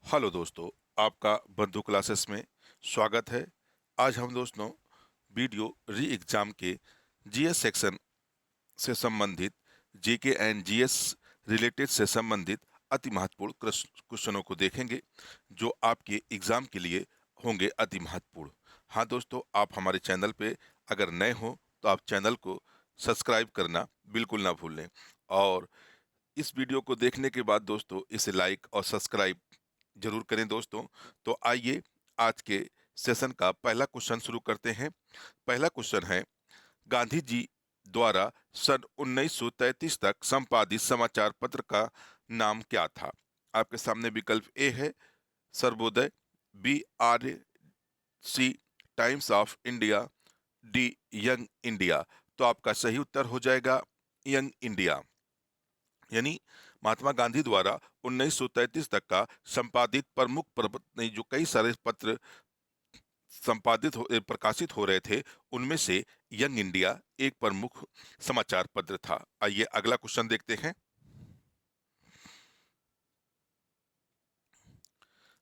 Hello दोस्तों, आपका बंधु क्लासेस में स्वागत है। आज हम दोस्तों वीडियो री एग्जाम के जीएस सेक्शन से संबंधित जीके एंड जीएस रिलेटेड से संबंधित अति महत्वपूर्ण क्वेश्चनों को देखेंगे जो आपके एग्जाम के लिए होंगे अति महत्वपूर्ण। हाँ दोस्तों, आप हमारे चैनल पे अगर नए हो तो आप चैनल को सब्सक्राइब करना बिल्कुल ना भूलें और इस वीडियो को देखने के बाद दोस्तों इसे लाइक और सब्सक्राइब जरूर करें दोस्तों। तो आइए आज के सेशन का पहला क्वेश्चन शुरू करते हैं। पहला क्वेश्चन है, गांधी जी द्वारा सन 1933 तक संपादित समाचार पत्र का नाम क्या था? आपके सामने विकल्प ए है Sarvodaya, B Arya, C times of India, D young India. तो आपका सही उत्तर हो जाएगा यंग इंडिया। यानी महात्मा गांधी द्वारा 1933 तक का संपादित प्रमुख नहीं, जो कई सारे पत्र प्रकाशित हो रहे थे उनमें से यंग इंडिया एक प्रमुख समाचार पत्र था। आइए अगला क्वेश्चन देखते हैं।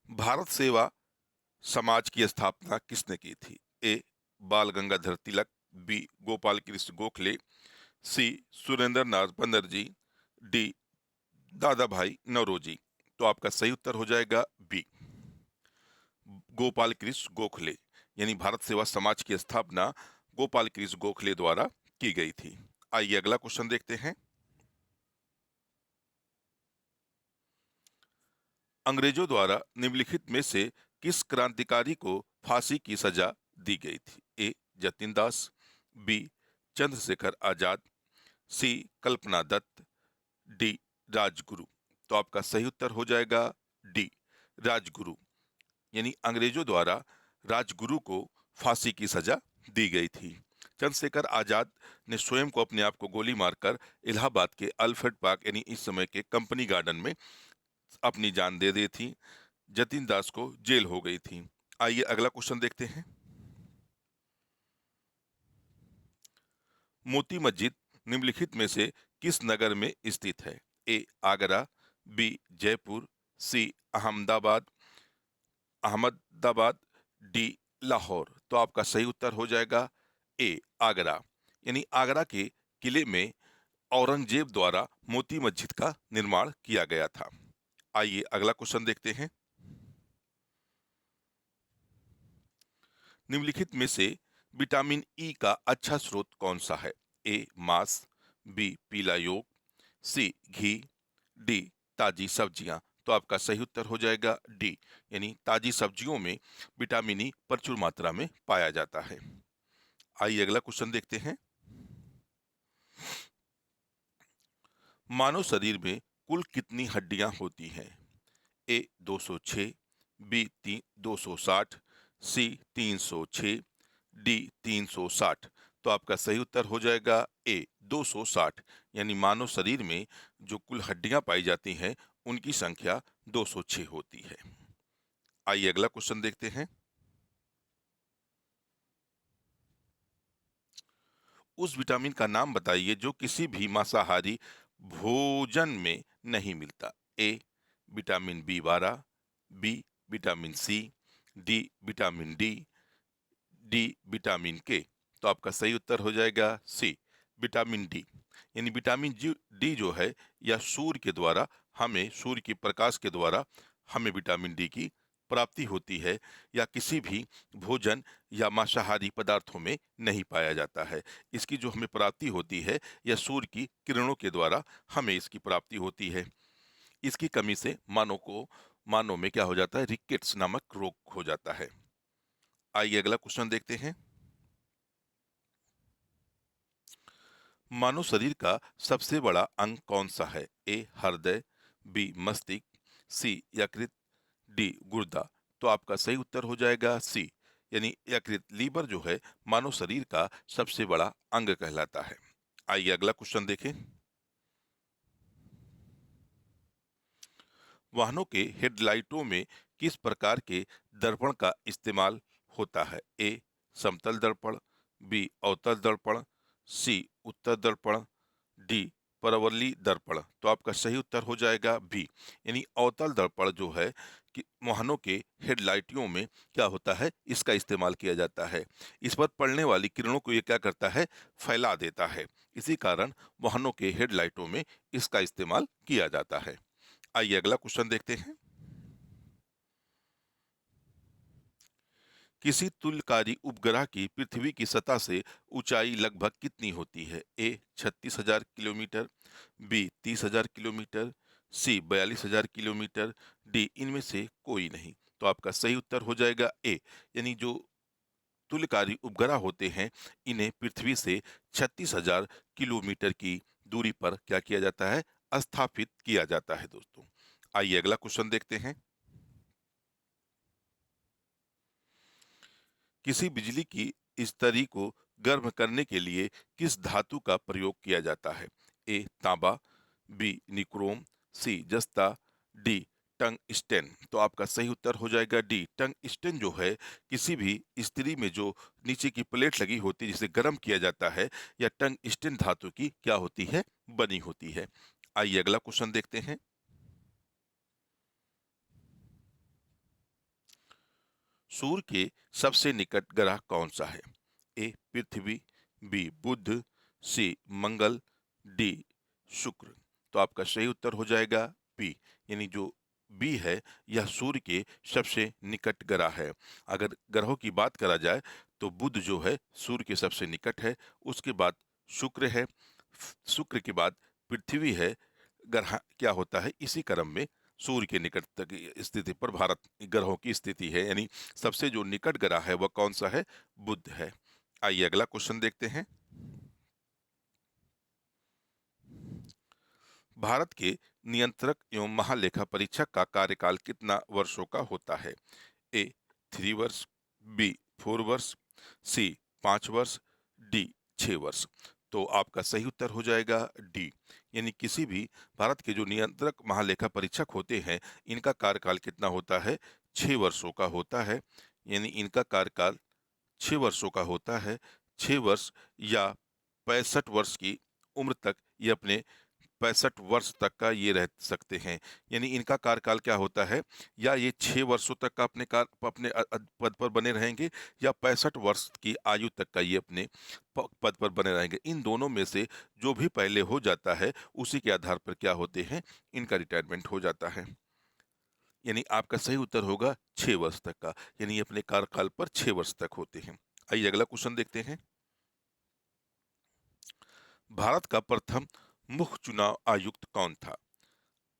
भारत सेवा समाज की स्थापना किसने की थी? ए बाल गंगाधर तिलक, बी गोपाल कृष्ण गोखले, सी सुरेंद्र नाथ बनर्जी, डी दादा भाई नौरोजी। तो आपका सही उत्तर हो जाएगा बी गोपाल कृष्ण गोखले। यानी भारत सेवा समाज की स्थापना गोपाल कृष्ण गोखले द्वारा की गई थी। आइए अगला क्वेश्चन देखते हैं। अंग्रेजों द्वारा निम्नलिखित में से किस क्रांतिकारी को फांसी की सजा दी गई थी? ए जतिन दास, बी चंद्रशेखर आजाद, सी कल्पना दत्त, डी राजगुरु। तो आपका सही उत्तर हो जाएगा डी राजगुरु। यानी अंग्रेजों द्वारा राजगुरु को फांसी की सजा दी गई थी। चंद्रशेखर आजाद ने स्वयं को अपने आप को गोली मारकर इलाहाबाद के अल्फ्रेड पार्क यानी इस समय के कंपनी गार्डन में अपनी जान दे दी थी। जतिन दास को जेल हो गई थी। आइए अगला क्वेश्चन देखते हैं। मोती मस्जिद निम्नलिखित में से किस नगर में स्थित है? ए आगरा, बी जयपुर, सी अहमदाबाद अहमदाबाद, डी लाहौर। तो आपका सही उत्तर हो जाएगा ए आगरा। यानी आगरा के किले में औरंगजेब द्वारा मोती मस्जिद का निर्माण किया गया था। आइए अगला क्वेश्चन देखते हैं। निम्नलिखित में से विटामिन ई का अच्छा स्रोत कौन सा है? ए मांस, बी पीला योग, सी घी, डी ताजी सब्जियां। तो आपका सही उत्तर हो जाएगा डी यानी ताजी सब्जियों में विटामिन ई प्रचुर मात्रा में पाया जाता है। आइए अगला क्वेश्चन देखते हैं। मानव शरीर में कुल कितनी हड्डियां होती हैं? ए 206, बी 260, सी 306, डी 360। तो आपका सही उत्तर हो जाएगा ए 260। यानी मानव शरीर में जो कुल हड्डियां पाई जाती हैं उनकी संख्या 206 होती है। आइए अगला क्वेश्चन देखते हैं। उस विटामिन का नाम बताइए जो किसी भी मांसाहारी भोजन में नहीं मिलता। A vitamin B 12, B vitamin C, D vitamin D, D vitamin K. तो आपका सही उत्तर हो जाएगा सी विटामिन डी। यानी विटामिन डी जो है या सूर्य के द्वारा सूर्य के प्रकाश के द्वारा हमें विटामिन डी की प्राप्ति होती है, या किसी भी भोजन या मांसाहारी पदार्थों में नहीं पाया जाता है। इसकी जो हमें प्राप्ति होती है या सूर्य की किरणों के द्वारा हमें इसकी प्राप्ति होती है। इसकी कमी से मानव में क्या हो जाता है? रिकेट्स नामक रोग हो जाता है। आइए अगला क्वेश्चन देखते हैं। मानव शरीर का सबसे बड़ा अंग कौन सा है? ए हृदय, बी मस्तिष्क, सी यकृत, डी गुर्दा। तो आपका सही उत्तर हो जाएगा सी यानी यकृत। लीवर जो है मानव शरीर का सबसे बड़ा अंग कहलाता है। आइए अगला क्वेश्चन देखें। वाहनों के हेडलाइटों में किस प्रकार के दर्पण का इस्तेमाल होता है? ए समतल दर्पण, बी अवतल दर्पण, सी उत्तर दर्पण, डी परवलयी दर्पण। तो आपका सही उत्तर हो जाएगा बी यानी अवतल दर्पण जो है कि वाहनों के हेडलाइटों में क्या होता है, इसका इस्तेमाल किया जाता है। इस पर पड़ने वाली किरणों को ये क्या करता है, फैला देता है। इसी कारण वाहनों के हेडलाइटों में इसका इस्तेमाल किया जाता है। आइए अगला क्वेश्चन देखते हैं। किसी तुल्यकारी उपग्रह की पृथ्वी की सतह से ऊंचाई लगभग कितनी होती है? ए 36,000 किलोमीटर, बी 30,000 किलोमीटर, सी 42,000 किलोमीटर, डी इनमें से कोई नहीं। तो आपका सही उत्तर हो जाएगा ए, यानी जो तुल्यकारी उपग्रह होते हैं इन्हें पृथ्वी से 36,000 किलोमीटर की दूरी पर क्या किया जाता है, स्थापित किया जाता है दोस्तों। आइए अगला क्वेश्चन देखते हैं। किसी बिजली की इस्त्री को गर्म करने के लिए किस धातु का प्रयोग किया जाता है? ए तांबा, बी निक्रोम, सी जस्ता, डी टंगस्टेन। तो आपका सही उत्तर हो जाएगा डी टंगस्टेन। जो है किसी भी इस्त्री में जो नीचे की प्लेट लगी होती है जिसे गर्म किया जाता है, या टंगस्टेन धातु की क्या होती है, बनी होती है। आइए अगला क्वेश्चन देखते हैं। सूर्य के सबसे निकट ग्रह कौन सा है? ए पृथ्वी, बी बुध, सी मंगल, डी शुक्र। तो आपका सही उत्तर हो जाएगा बी, यानी जो बी है यह सूर्य के सबसे निकट ग्रह है। अगर ग्रहों की बात करा जाए तो बुध जो है सूर्य के सबसे निकट है, उसके बाद शुक्र है, शुक्र के बाद पृथ्वी है। ग्रह क्या होता है, इसी क्रम में सूर्य के निकट तक स्थिति पर भारत ग्रहों की स्थिति है, यानी सबसे जो निकट ग्रह है वह कौन सा है, बुध है। आइए अगला क्वेश्चन देखते हैं। भारत के नियंत्रक एवं महालेखा परीक्षक का कार्यकाल कितना वर्षों का होता है? ए 3 वर्ष, बी 4 वर्ष, सी 5 वर्ष, डी 6 वर्ष। तो आपका सही उत्तर हो जाएगा डी, यानी किसी भी भारत के जो नियंत्रक महालेखा परीक्षक होते हैं इनका कार्यकाल कितना होता है, 6 वर्षों का होता है। यानी इनका कार्यकाल 6 वर्षों का होता है। 6 वर्ष या 65 वर्ष की उम्र तक ये अपने 65 वर्ष तक का ये रह सकते हैं। यानी इनका कार्यकाल क्या होता है, या ये 6 वर्षों तक का अपने पद पर बने रहेंगे, या 65 वर्ष की आयु तक का ये अपने पद पर बने रहेंगे। इन दोनों में से जो भी पहले हो जाता है उसी के आधार पर क्या होते हैं, इनका रिटायरमेंट हो जाता है। यानी आपका सही उत्तर होगा 6 वर्ष तक का, यानी ये अपने कार्यकाल पर 6 वर्ष तक होते हैं। आइए अगला क्वेश्चन देखते हैं। भारत का प्रथम मुख्य चुनाव आयुक्त कौन था?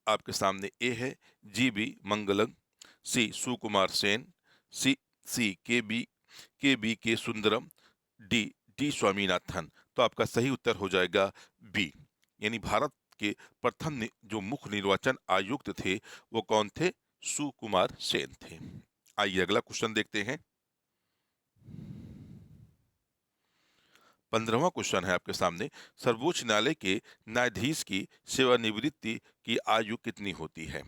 आपके सामने ए है जीबी मंगलम, सी सुकुमार सेन, सी सी के बी के सुंदरम, डी डी स्वामीनाथन। तो आपका सही उत्तर हो जाएगा बी, यानी भारत के प्रथम जो मुख्य निर्वाचन आयुक्त थे वो कौन थे, सुकुमार सेन थे। आइए अगला क्वेश्चन देखते हैं। 15वां क्वेश्चन है आपके सामने। सर्वोच्च न्यायालय के न्यायाधीश की सेवानिवृत्ति की आयु कितनी होती है?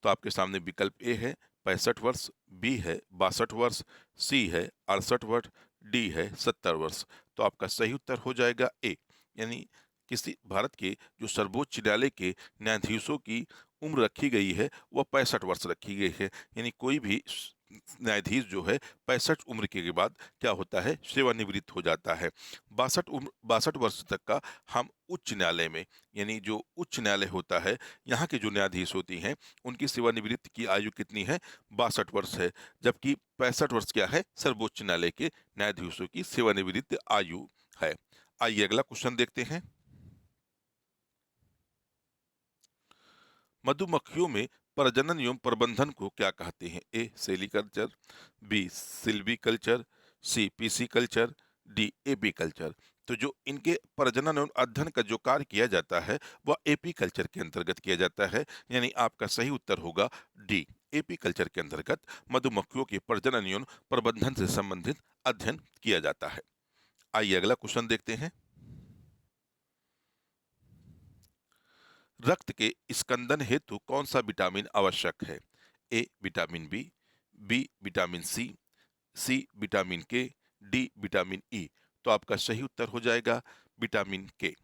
तो आपके सामने विकल्प ए है 65 वर्ष, बी है 62 वर्ष, सी है 68 वर्ष, डी है 70 वर्ष। तो आपका सही उत्तर हो जाएगा ए, यानी किसी भारत के जो सर्वोच्च न्यायालय के न्यायाधीशों की उम्र रखी गई है वह 65 वर्ष रखी गई है। यानी कोई भी न्यायाधीश जो है 65 उम्र के बाद क्या होता है, सेवानिवृत्त हो जाता है। 62 वर्ष तक का हम उच्च न्यायालय में, यानी जो उच्च न्यायालय होता है यहाँ के जो न्यायाधीश होती हैं उनकी सेवानिवृत्ति की आयु कितनी है, 62 वर्ष है। जबकि 65 वर्ष क्या है, सर्वोच्च न्यायालय के न्यायाधीशों की सेवानिवृत्ति आयु है। आइए अगला क्वेश्चन देखते हैं। मधुमक्खियों में प्रजनन एवं प्रबंधन को क्या कहते हैं? ए सेलिकल्चर, बी सिल्वीकल्चर, सी पीसीकल्चर, डी एपीकल्चर। तो जो इनके प्रजनन एवं अध्ययन का जो कार्य किया जाता है वह एपीकल्चर के अंतर्गत किया जाता है। यानी आपका सही उत्तर होगा डी, एपीकल्चर के अंतर्गत मधुमक्खियों के प्रजनन एवं प्रबंधन से संबंधित अध्ययन किया जाता है। आइए अगला क्वेश्चन देखते हैं। रक्त के स्कंदन हेतु कौन सा विटामिन आवश्यक है? A vitamin B, B vitamin C, C vitamin K, D vitamin E. तो आपका सही उत्तर हो जाएगा विटामिन के,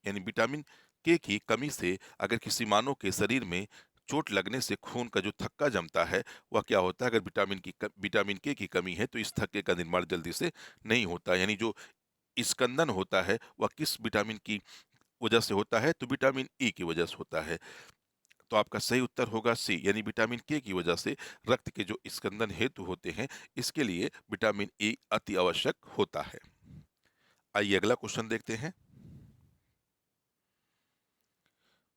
यानी विटामिन के की कमी से अगर किसी मानव के शरीर में चोट लगने से खून का जो थक्का जमता है वह क्या होता है, अगर विटामिन के की कमी है तो इस थक्के का निर्माण जल्दी से नहीं होता। यानी जो स्कंदन होता है वह किस विटामिन की वजह से होता है, तो विटामिन ई की वजह से होता है। तो आपका सही उत्तर होगा सी, यानी विटामिन के की वजह से रक्त के जो स्कंदन हेतु होते हैं, इसके लिए विटामिन ई अति आवश्यक होता है। आइए अगला क्वेश्चन देखते हैं।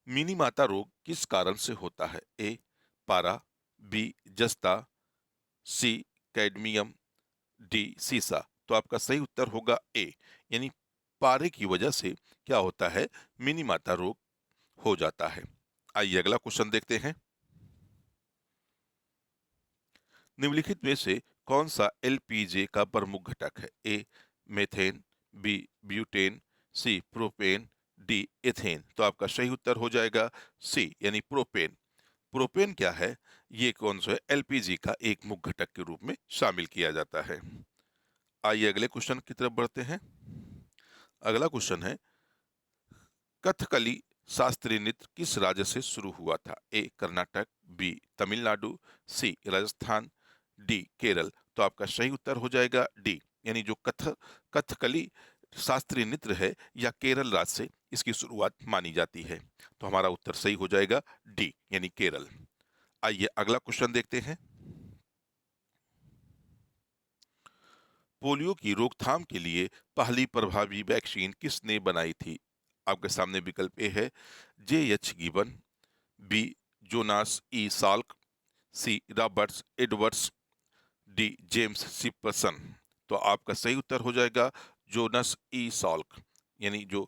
मिनी माता रोग किस कारण से होता है? ए पारा, बी जस्ता, सी कैडमियम, डी सीसा। तो आपका सही उत्तर होगा ए, यानी पारे की वजह से क्या होता है, मिनी माता रोग हो जाता है। आइए अगला क्वेश्चन देखते हैं। निम्नलिखित में से कौन सा एलपीजे का प्रमुख घटक है? ए मेथेन, बी ब्यूटेन, सी प्रोपेन, डी एथेन। तो आपका सही उत्तर हो जाएगा सी, यानी प्रोपेन। प्रोपेन क्या है? ये कौन सा एलपीजी का एक मुख्य घटक के रूप में शामिल किया जाता है। आइए अगले क्वेश्चन की तरफ बढ़ते हैं। अगला क्वेश्चन है, कथकली शास्त्रीय नृत्य किस राज्य से शुरू हुआ था? ए कर्नाटक, बी तमिलनाडु, सी राजस्थान, डी केरल। तो आपका सही उत्तर हो जाएगा डी, यानी जो कथकली शास्त्रीय नृत्य है या केरल राज्य से इसकी शुरुआत मानी जाती है। तो हमारा उत्तर सही हो जाएगा डी, यानी केरल। आइए अगला क्वेश्चन देखते हैं। पोलियो की रोकथाम के लिए पहली प्रभावी वैक्सीन किसने बनाई थी? आपके सामने विकल्प ए है J H Gibbon, B Jonas E Salk, C Roberts Edwards, D James Simpson. तो आपका सही उत्तर हो जाएगा जोनस ई साल्क, यानी जो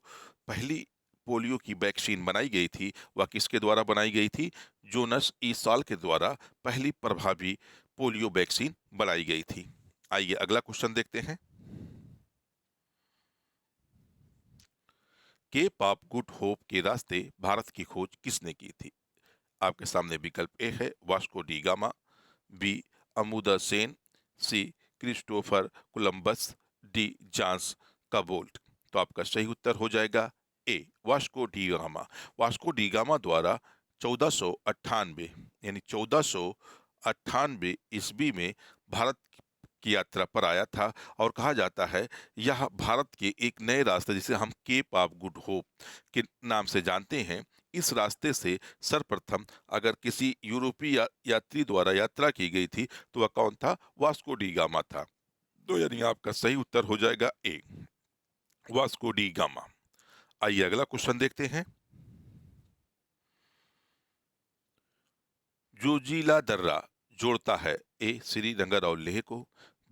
पहली पोलियो की वैक्सीन बनाई गई थी वह किसके द्वारा बनाई गई थी? जोनस ई साल्क के द्वारा पहली प्रभावी पोलियो वैक्सीन बनाई गई थी। आइए अगला क्वेश्चन देखते हैं। केप ऑफ गुड होप के रास्ते भारत की खोज किसने की थी? आपके सामने विकल्प ए है Vasco da Gama, B Amuda Sen, C Christopher Columbus, D John Cabot. तो आपका सही उत्तर हो जाएगा A Vasco da Gama. Vasco da Gama द्वारा 1498, यानी 1498 ईस्वी में भारत की यात्रा पर आया था। और कहा जाता है यह भारत के एक नए रास्ते, जिसे हम केप ऑफ गुड होप के नाम से जानते हैं, इस रास्ते से सर्वप्रथम अगर किसी यूरोपीय यात्री द्वारा यात्रा की गई थी तो वह कौन था? वास्को डी गामा था। तो यानी आपका सही उत्तर हो जाएगा ए वास्को डी गामा। आइए अगला क्वेश्चन देखते हैं। जोजिला दर्रा जोड़ता है ए श्रीनगर और लेह को,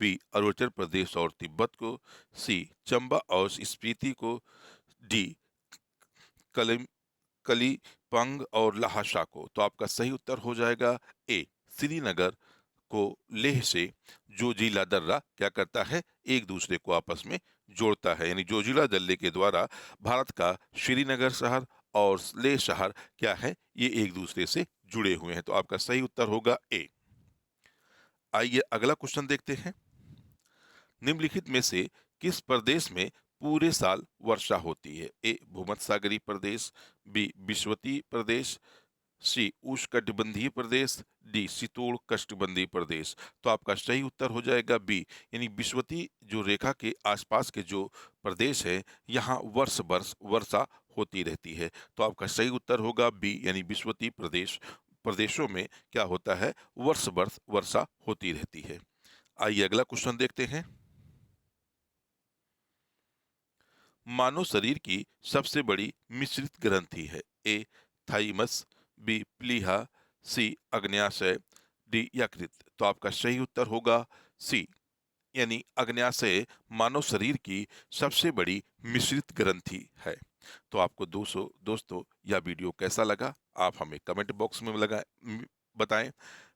बी अरुणाचल प्रदेश और तिब्बत को, सी चंबा और स्पीति को, डी कलिम कलीपंग और लहासा को। तो आपका सही उत्तर हो जाएगा ए श्रीनगर को लेह से जोजिला दर्रा क्या करता है? एक दूसरे को आपस में जोड़ता है। यानी जोजिला दर्रे के द्वारा भारत का श्रीनगर शहर और लेह शहर क्या है, ये एक दूसरे से जुड़े हुए हैं। तो आपका सही उत्तर होगा ए। आइए अगला क्वेश्चन देखते हैं। निम्नलिखित में से किस प्रदेश में पूरे साल वर्षा होती है? ए भूमध्यसागरीय प्रदेश, बी विषुवतीय प्रदेश, सी उष्णकटिबंधीय प्रदेश, डी शीतोष्ण कटिबंधीय प्रदेश। तो आपका सही उत्तर हो जाएगा बी, यानी विषुवतीय जो रेखा के आसपास के जो प्रदेश है यहाँ वर्ष वर्ष वर्षा होती रहती है। तो आपका सही उत्तर होगा बी, यानी विषुवतीय प्रदेशों में क्या होता है? वर्ष वर्ष वर्षा होती रहती है। आइए अगला क्वेश्चन देखते हैं। मानव शरीर की सबसे बड़ी मिश्रित ग्रंथि है? ए थाइमस, बी प्लीहा, सी अग्न्याशय, डी यकृत। तो आपका सही उत्तर होगा सी, यानी अग्न्याशय मानव शरीर की सबसे बड़ी मिश्रित ग्रंथि है। तो आपको दोस्तों यह वीडियो कैसा लगा आप हमें कमेंट बॉक्स में बताएं।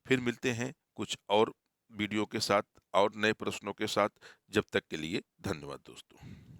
फिर मिलते हैं कुछ और वीडियो के साथ और नए प्रश्नों के साथ। जब तक के लिए धन्यवाद दोस्तों।